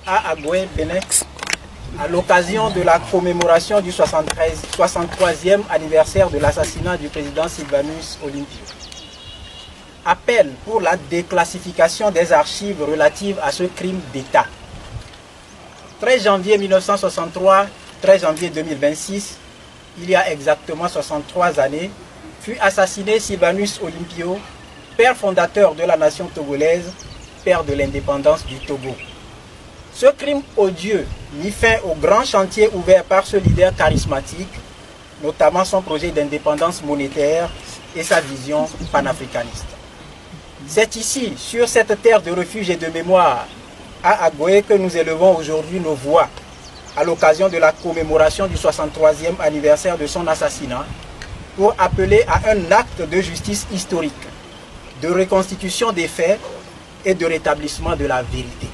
à Agoué, Bénin, à l'occasion de la commémoration du 63e anniversaire de l'assassinat du président Sylvanus Olympio. Appel pour la déclassification des archives relatives à ce crime d'État. 13 janvier 1963, 13 janvier 2026, il y a exactement 63 années, fut assassiné Sylvanus Olympio, père fondateur de la nation togolaise, père de l'indépendance du Togo. Ce crime odieux mit fin au grand chantier ouvert par ce leader charismatique, notamment son projet d'indépendance monétaire et sa vision panafricaniste. C'est ici, sur cette terre de refuge et de mémoire, à Agoué, que nous élevons aujourd'hui nos voix à l'occasion de la commémoration du 63e anniversaire de son assassinat pour appeler à un acte de justice historique, de reconstitution des faits et de rétablissement de la vérité.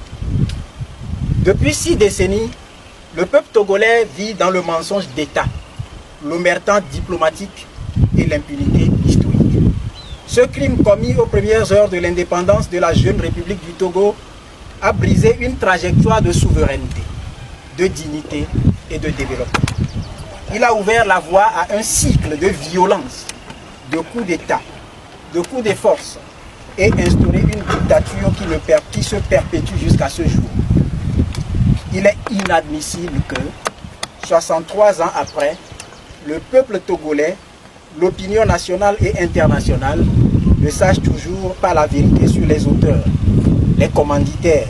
Depuis 6 décennies, le peuple togolais vit dans le mensonge d'État, l'omerta diplomatique et l'impunité historique. Ce crime commis aux premières heures de l'indépendance de la jeune République du Togo a brisé une trajectoire de souveraineté, de dignité et de développement. Il a ouvert la voie à un cycle de violence, de coups d'État, de coups de force et instauré une dictature qui se perpétue jusqu'à ce jour. Il est inadmissible que, 63 ans après, le peuple togolais, l'opinion nationale et internationale ne sachent toujours pas la vérité sur les auteurs, les commanditaires,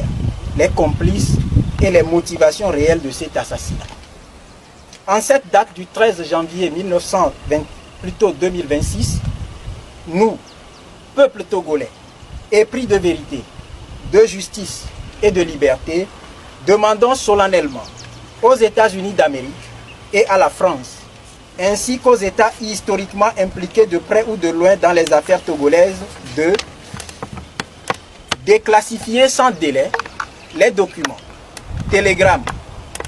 les complices et les motivations réelles de cet assassinat. En cette date du 13 janvier 2026, nous, peuple togolais, épris de vérité, de justice et de liberté, demandons solennellement aux États-Unis d'Amérique et à la France, ainsi qu'aux États historiquement impliqués de près ou de loin dans les affaires togolaises, de déclassifier sans délai les documents, télégrammes,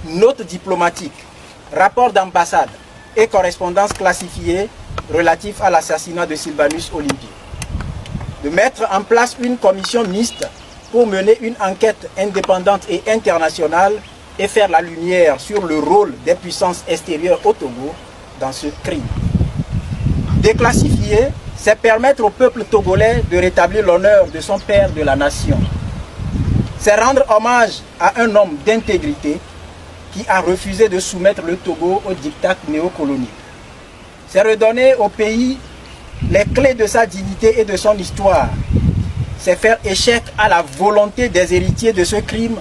notes diplomatiques, rapports d'ambassade et correspondances classifiées relatifs à l'assassinat de Sylvanus Olympio. De mettre en place une commission mixte pour mener une enquête indépendante et internationale et faire la lumière sur le rôle des puissances extérieures au Togo dans ce crime. Déclassifier, c'est permettre au peuple togolais de rétablir l'honneur de son père de la nation. C'est rendre hommage à un homme d'intégrité qui a refusé de soumettre le Togo au diktat néocolonial. C'est redonner au pays les clés de sa dignité et de son histoire. C'est faire échec à la volonté des héritiers de ce crime